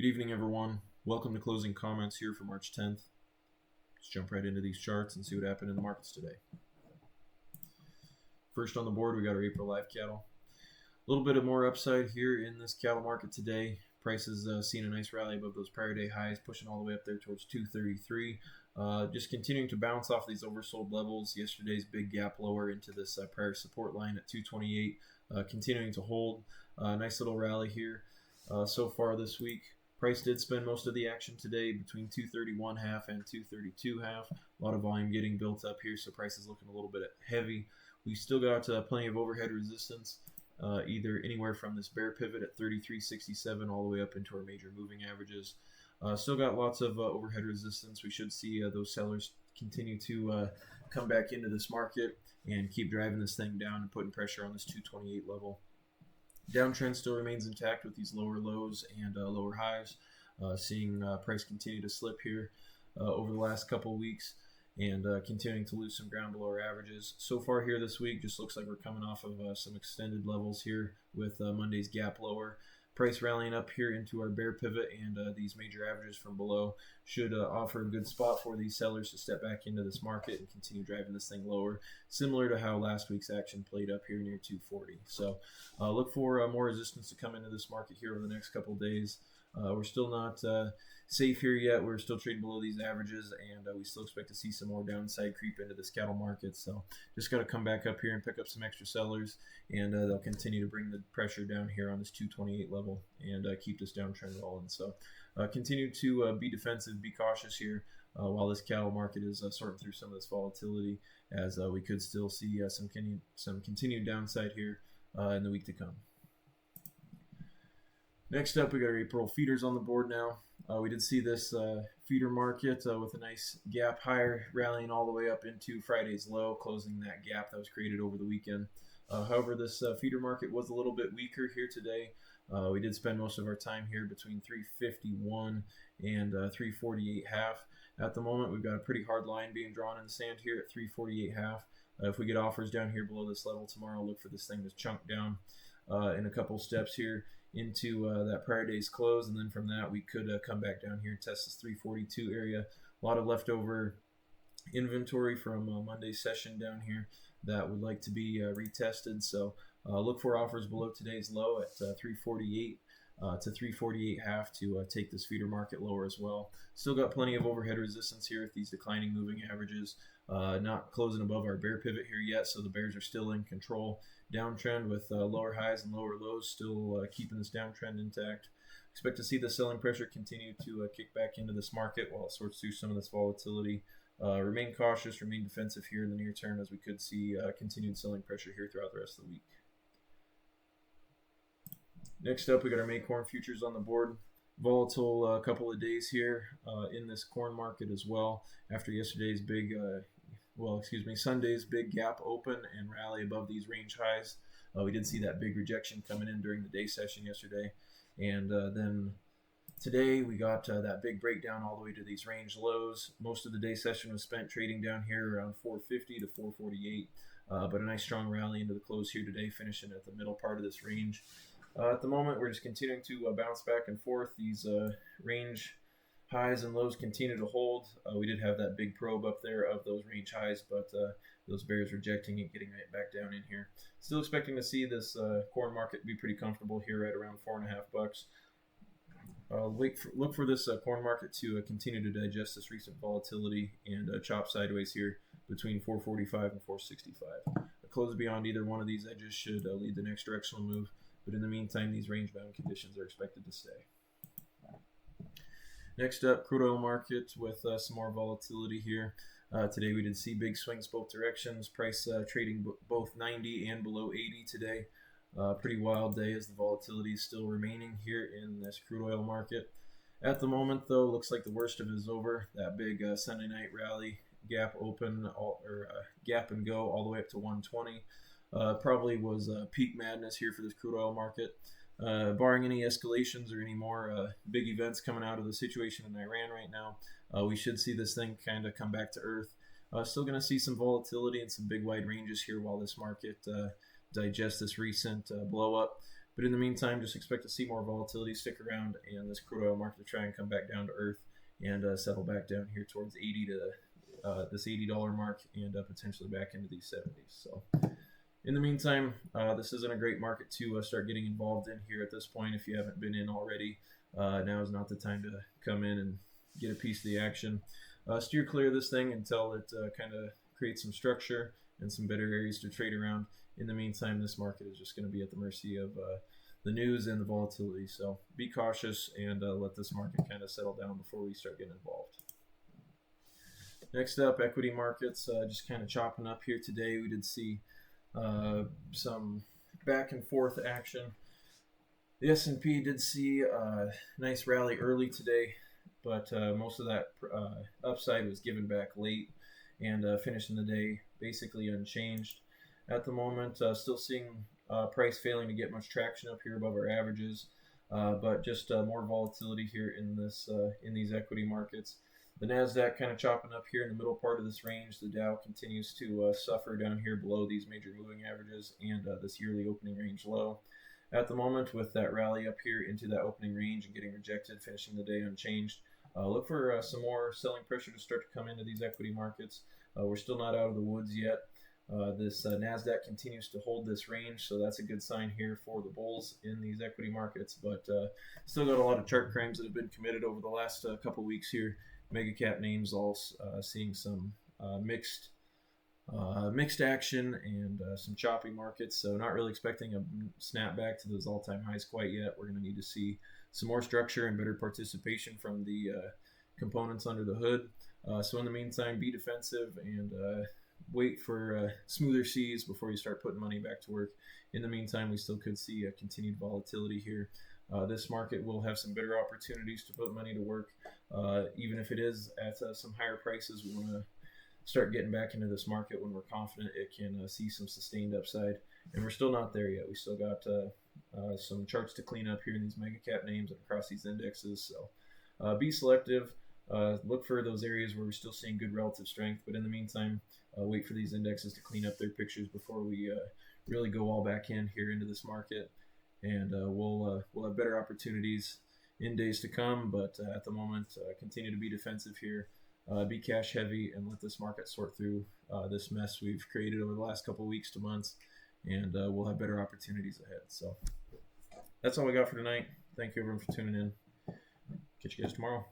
Good evening, everyone. Welcome to Closing Comments here for March 10th. Let's jump right into these charts and see what happened in the markets today. First on the board, we got our April live cattle. A little bit of more upside here in this cattle market today. Prices seeing a nice rally above those prior day highs, pushing all the way up there towards 233. Just continuing to bounce off these oversold levels. Yesterday's big gap lower into this prior support line at 228, continuing to hold. Nice little rally here so far this week. Price did spend most of the action today between 231 half and 232 half. A lot of volume getting built up here, so price is looking a little bit heavy. We still got plenty of overhead resistance, either anywhere from this bear pivot at 33.67 all the way up into our major moving averages. Still got lots of overhead resistance. We should see those sellers continue to come back into this market and keep driving this thing down and putting pressure on this 228 level. Downtrend still remains intact with these lower lows and lower highs. Seeing price continue to slip here over the last couple of weeks and continuing to lose some ground below our averages. So far here this week, just looks like we're coming off of some extended levels here with Monday's gap lower. Price rallying up here into our bear pivot, and these major averages from below should offer a good spot for these sellers to step back into this market and continue driving this thing lower, similar to how last week's action played up here near 240. So look for more resistance to come into this market here over the next couple of days. We're still not safe here yet. We're still trading below these averages, and we still expect to see some more downside creep into this cattle market. So just got to come back up here and pick up some extra sellers, and they'll continue to bring the pressure down here on this 228 level and keep this downtrend rolling. So continue to be defensive, be cautious here while this cattle market is sorting through some of this volatility, as we could still see some continued downside here in the week to come. Next up, we got our April feeders on the board now. We did see this feeder market with a nice gap higher, rallying all the way up into Friday's low, closing that gap that was created over the weekend. However, this feeder market was a little bit weaker here today. We did spend most of our time here between 351 and 348 half. At the moment, we've got a pretty hard line being drawn in the sand here at 348 half. If we get offers down here below this level tomorrow, look for this thing to chunk down in a couple steps here into that prior day's close, and then from that we could come back down here and test this 342 area. A lot of leftover inventory from Monday's session down here that would like to be retested, so look for offers below today's low at 348 to 348 half to take this feeder market lower as well. Still got plenty of overhead resistance here with these declining moving averages, not closing above our bear pivot here yet, so the bears are still in control. Downtrend with lower highs and lower lows, still keeping this downtrend intact. Expect to see the selling pressure continue to kick back into this market while it sorts through some of this volatility. Remain cautious, remain defensive here in the near term, as we could see continued selling pressure here throughout the rest of the week. Next up, we got our May corn futures on the board. Volatile couple of days here in this corn market as well, after yesterday's Sunday's big gap open and rally above these range highs. We did see that big rejection coming in during the day session yesterday, and then today we got that big breakdown all the way to these range lows. Most of the day session was spent trading down here around 450 to 448, but a nice strong rally into the close here today, finishing at the middle part of this range. At the moment, we're just continuing to bounce back and forth. These range highs and lows continue to hold. We did have that big probe up there of those range highs, but those bears rejecting it, getting right back down in here. Still expecting to see this corn market be pretty comfortable here at around $4.50. Look for this corn market to continue to digest this recent volatility and chop sideways here between 445 and 465. A close beyond either one of these edges should lead the next directional move, but in the meantime, these range-bound conditions are expected to stay. Next up, crude oil market with some more volatility here. Today we did see big swings both directions. Price trading both 90 and below 80 today. Pretty wild day as the volatility is still remaining here in this crude oil market. At the moment, though, looks like the worst of it is over. That big Sunday night rally, gap open, gap and go all the way up to 120. Probably was peak madness here for this crude oil market. Barring any escalations or any more big events coming out of the situation in Iran right now, we should see this thing kind of come back to earth. Still going to see some volatility and some big wide ranges here while this market digests this recent blow up. But in the meantime, just expect to see more volatility stick around, and this crude oil market to try and come back down to earth and settle back down here towards 80 to this $80 mark, and potentially back into these 70s. So in the meantime, this isn't a great market to start getting involved in here at this point. If you haven't been in already, now is not the time to come in and get a piece of the action. Steer clear of this thing until it kind of creates some structure and some better areas to trade around. In the meantime, this market is just going to be at the mercy of the news and the volatility. So be cautious and let this market kind of settle down before we start getting involved. Next up, equity markets, just kind of chopping up here today. We did see some back and forth action. The S&P did see a nice rally early today, but most of that upside was given back late and finishing the day basically unchanged. At the moment, still seeing price failing to get much traction up here above our averages, but just more volatility here in these equity markets. The Nasdaq kind of chopping up here in the middle part of this range. The Dow continues to suffer down here below these major moving averages and this yearly opening range low. At the moment, with that rally up here into that opening range and getting rejected, finishing the day unchanged, look for some more selling pressure to start to come into these equity markets. We're still not out of the woods yet. This Nasdaq continues to hold this range, so that's a good sign here for the bulls in these equity markets. But still got a lot of chart crimes that have been committed over the last couple weeks here. Mega cap names all seeing some mixed action and some choppy markets. So not really expecting a snapback to those all-time highs quite yet. We're going to need to see some more structure and better participation from the components under the hood. So in the meantime, be defensive and wait for smoother seas before you start putting money back to work. In the meantime, we still could see a continued volatility here. This market will have some better opportunities to put money to work. Even if it is at some higher prices, we want to start getting back into this market when we're confident it can see some sustained upside. And we're still not there yet. We still got some charts to clean up here in these mega cap names and across these indexes. So be selective. Look for those areas where we're still seeing good relative strength. But in the meantime, wait for these indexes to clean up their pictures before we really go all back in here into this market. And we'll have better opportunities in days to come. But at the moment, continue to be defensive here. Be cash heavy and let this market sort through this mess we've created over the last couple weeks to months. And we'll have better opportunities ahead. So that's all we got for tonight. Thank you everyone for tuning in. Catch you guys tomorrow.